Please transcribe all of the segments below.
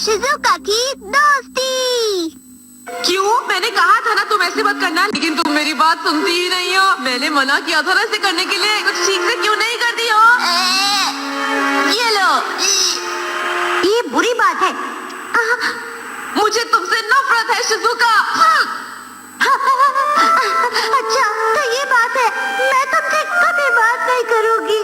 Shizuka की दोस्ती। क्यों? मैंने कहा था ना तुम ऐसे मत करना, लेकिन तुम मेरी बात सुनती ही नहीं हो। मैंने मना किया था ना ऐसे करने के लिए, कुछ ठीक से क्यों नहीं करती हो? ये लो, ये बुरी बात है। मुझे तुमसे नफरत है शिजुका। अच्छा तो ये बात है, मैं तुमसे कभी बात नहीं करूंगी।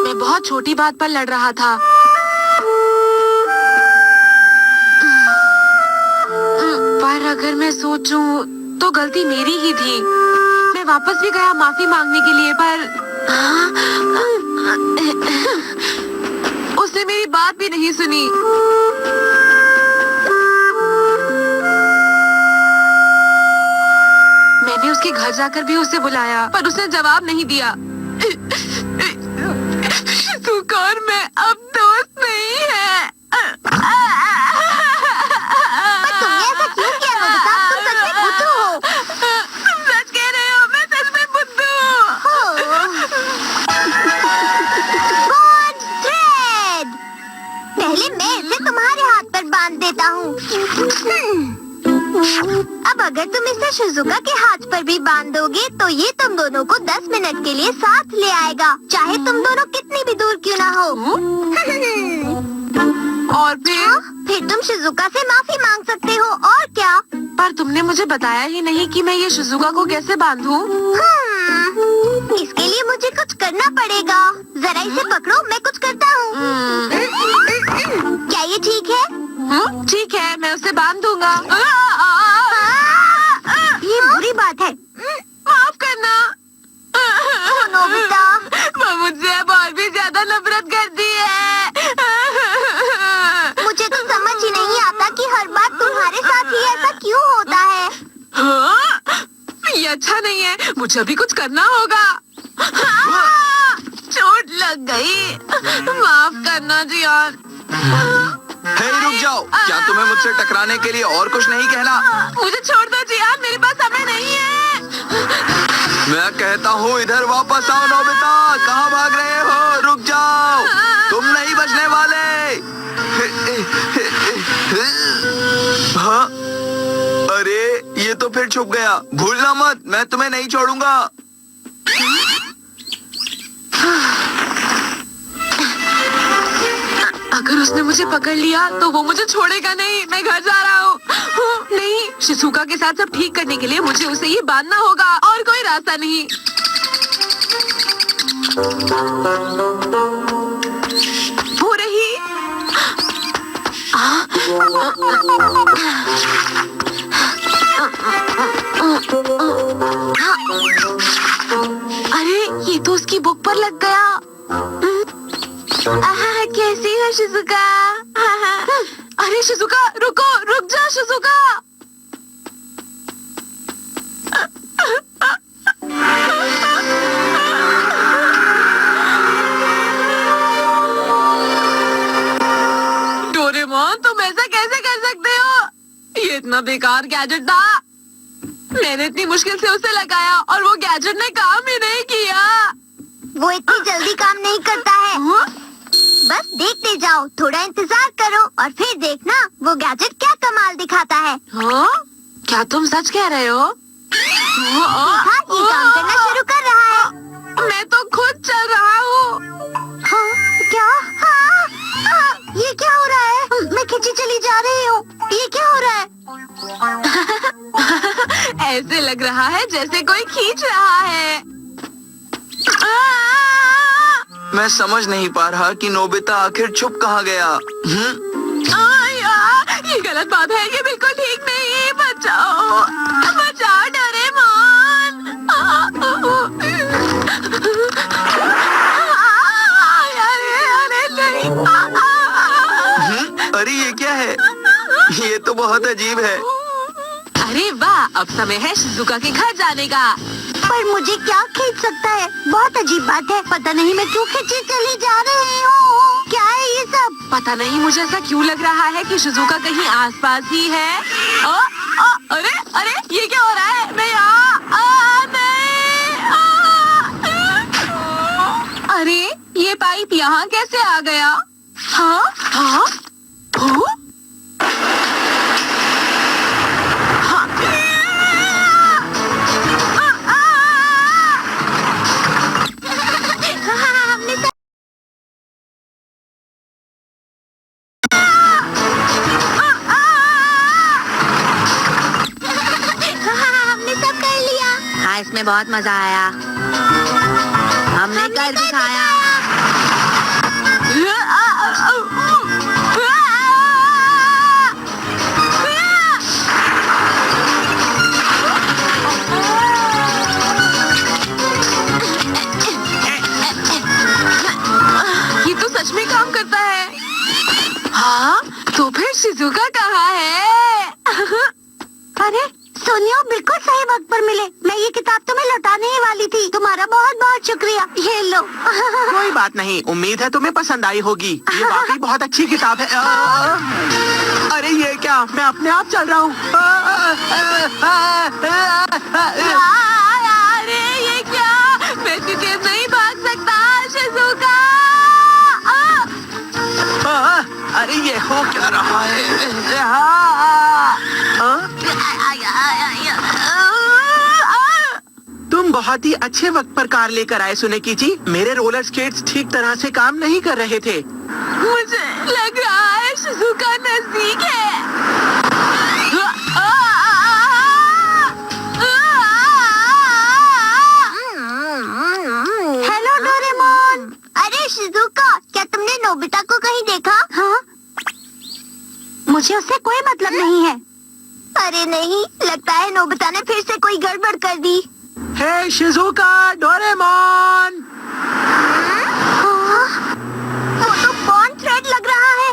मैं बहुत छोटी बात पर लड़ रहा था। पर अगर मैं सोचूं तो गलती मेरी ही थी। मैं वापस भी गया माफी मांगने के लिए, पर उसने मेरी बात भी नहीं सुनी। मैंने उसके घर जाकर भी उसे बुलाया, पर उसने जवाब नहीं दिया। शिजुका और मैं अब दोस्त नहीं है। पर तुमने ऐसा क्यों किया नोबिता? तुम सच में बुद्धू हो। तुम सच कह रहे हो, मैं सच में बुद्धू हूँ। Bond thread। पहले मैं इसे तुम्हारे हाथ पर बांध देता हूँ। अब अगर तुम इसे शिजुका के हाथ पर भी बांध दोगे तो ये तुम दोनों को 10 मिनट के लिए साथ ले आएगा, चाहे तुम दोनों कितनी भी दूर क्यों ना हो। और फिर तुम शिजुका से माफी मांग सकते हो, और क्या। पर तुमने मुझे बताया ही नहीं कि मैं ये शिजुका को कैसे बांधूं। इसके लिए मुझे कुछ करना पड़ेगा। जरा इसे पकड़ो, मैं कुछ करता हूँ। क्या ये ठीक है? ठीक है, मैं उसे बांध दूंगा। ये बुरी बात है। माफ करना। नोबिता, वो मुझसे अब और भी ज्यादा नफरत करती है। मुझे तो समझ ही नहीं आता कि हर बार तुम्हारे साथ ही ऐसा क्यों होता है। हाँ? ये अच्छा नहीं है, मुझे अभी कुछ करना होगा। चोट लग गई, माफ करना जियान। हे रुक जाओ, क्या तुम्हें मुझसे टकराने के लिए और कुछ नहीं कहना? मुझे छोड़ दो जियान, मेरे पास समय नहीं है। मैं कहता हूँ इधर वापस आओ नोबिता, कहाँ भाग रहे हो? रुक जाओ, तुम नहीं बचने वाले। हाँ? अरे ये तो फिर छुप गया। भूलना मत, मैं तुम्हें नहीं छोड़ूंगा। अगर उसने मुझे पकड़ लिया तो वो मुझे छोड़ेगा नहीं। मैं घर जा रहा हूँ। नहीं, शिजुका के साथ सब ठीक करने के लिए मुझे उसे ये बांधना होगा, और कोई रास्ता नहीं। हो रही। अरे ये तो उसकी बुक पर लग गया। कैसी है शिजुका? अरे शिजुका रुको, रुक जा शिजुका। डोरेमोन, तुम ऐसा कैसे कर सकते हो? ये इतना बेकार गैजेट था। मैंने इतनी मुश्किल से उसे लगाया और वो गैजेट ने काम ही नहीं किया। वो इतनी जल्दी काम नहीं करता है। बस देखते जाओ, थोड़ा इंतजार करो और फिर देखना वो गैजेट क्या कमाल दिखाता है। हाँ? क्या तुम सच कह रहे हो? देखा, ये काम करना शुरू कर रहा है। मैं तो खुद चल रहा हूँ। हाँ, क्या? ये क्या हो रहा है? मैं खिंची चली जा रही हूँ। ये क्या हो रहा है? ऐसे लग रहा है जैसे कोई खींच रहा है। मैं समझ नहीं पा रहा कि नोबिता आखिर छुप कहाँ गया। ये गलत बात है, ये बिल्कुल ठीक नहीं। बचाओ, बचाओ डोरेमोन। अरे नहीं। अरे ये क्या है? ये तो बहुत अजीब है। अरे वाह, अब समय है शिजुका के घर जाने का। पर मुझे क्या खींच सकता है? बहुत अजीब बात है। पता नहीं मैं क्यों खिंची चली जा रही हूँ। क्या है ये सब? पता नहीं मुझे ऐसा क्यों लग रहा है कि शिजुका कहीं आसपास ही है। अरे अरे ये क्या हो रहा है? मैं यहाँ नहीं। हाँ, इसमें बहुत मजा आया। हमने कर दिखाया। ये तो सच में काम करता है। हाँ, तो फिर शिजुका कहाँ है? अरे सोनियो, बिल्कुल सही वक्त पर मिले। मैं ये किताब तुम्हें लौटाने ही वाली थी। तुम्हारा बहुत बहुत शुक्रिया। ये लो। कोई बात नहीं, उम्मीद है तुम्हें पसंद आई होगी। ये वाकई बहुत अच्छी किताब है। अरे ये क्या, मैं अपने आप चल रहा हूँ। अरे ये क्या, मैं इतनी तेज नहीं भाग सकता शिजुका। अरे ये हो क्या रहा है? तुम बहुत ही अच्छे वक्त पर कार लेकर आए सुनेकी जी। मेरे रोलर स्केट्स ठीक तरह से काम नहीं कर रहे थे। मुझे लग रहा है शिजुका नजदीक है। Hello Doraemon. अरे शिजुका, क्या तुमने नोबिता को कहीं देखा? हाँ, मुझे उससे कोई मतलब नहीं है। अरे नहीं, लगता है नोबिता ने फिर से कोई गड़बड़ कर दी। हे शिजुका, डोरेमोन। वो तो बॉन्ड थ्रेड लग रहा है।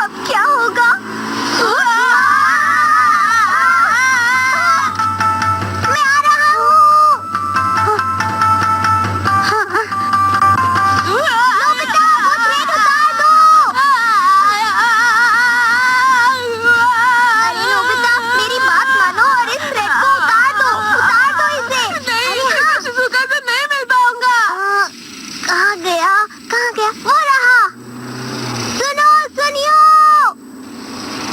अब क्या होगा? मैं आ रहा हूँ। नोबिता, वो थ्रेड उतार दो। अरे नोबिता, मेरी बात मानो और इस थ्रेड को उतार दो। उतार दो इसे। नहीं, मैं शिजुका से नहीं मिल पाऊंगा। कहाँ गया? कहाँ गया? वो रहा। सुनो, सुनियो।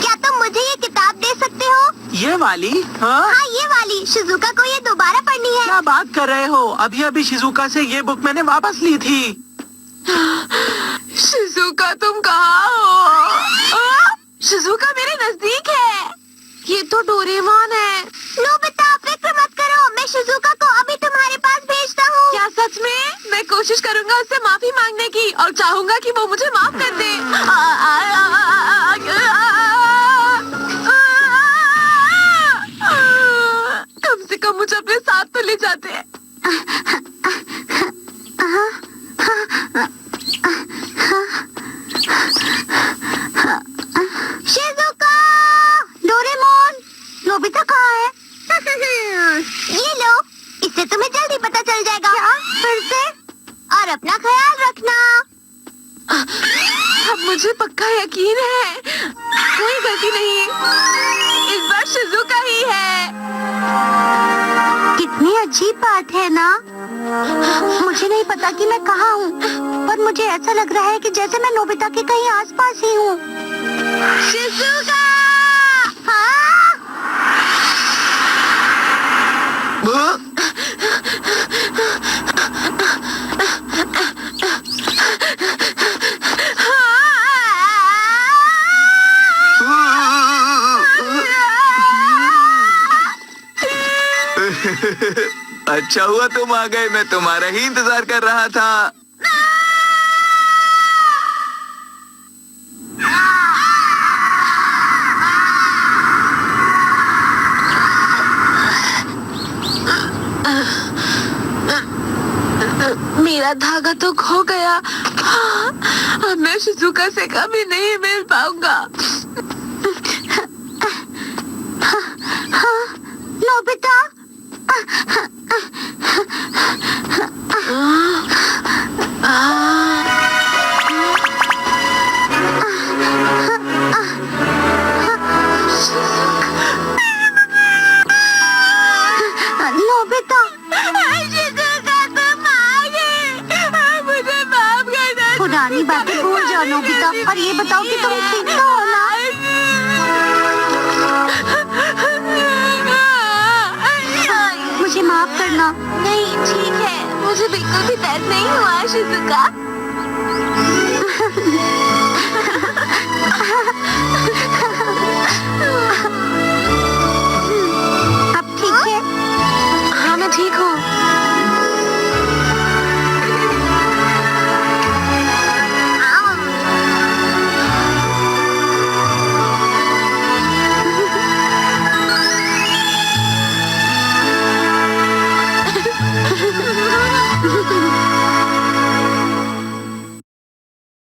क्या तुम मुझे ये किताब दे सकते हो? ये वाली? हाँ? हाँ, ये वाली। शिजुका को ये दोबारा पढ़नी है। क्या बात कर रहे हो? अभी अभी शिजुका से ये बुक मैंने वापस ली थी। शिजुका, तुम कहाँ हो? शिजुका मेरे नजदीक है। ये तो डोरेमोन है। नोबिता, फिक्र मत करो। मैं शिजुका को अभी तुम्हारे पास भेजता हूँ। क्या सच में? मैं कोशिश करूंगा उससे माफी मांगने की और चाहूंगा कि वो मुझे माफ कर दे। कम से कम मुझे अपने साथ तो ले जाते। शिजुका! डोरेमोन! नोबिता कहाँ है? ये लो, इससे तुम्हें जल्दी पता चल जाएगा। क्या? फिर से? और अपना ख्याल रखना। अब मुझे पक्का यकीन है, कोई गलती नहीं। इस बार शिजुका ही है। कितनी अजीब बात है ना? मुझे नहीं पता कि मैं कहाँ हूँ, पर मुझे ऐसा लग रहा है कि जैसे मैं नोबिता के कहीं आसपास ही हूँ। शिजुका! हाँ? अच्छा हुआ तुम आ गए, मैं तुम्हारा ही इंतजार कर रहा था। मेरा धागा तो खो गया। अब मैं शिजुका से कभी नहीं मिल पाऊंगा। नोबिता! नोबिता! मुझे माफ कर दो। पुरानी बातें भूल जाओ नोबिता, और ये बताओ कि तुम ठीक तो हो ना? मुझे माफ करना। नहीं, ठीक है, मुझे बिल्कुल भी दर्द नहीं हुआ शिजुका।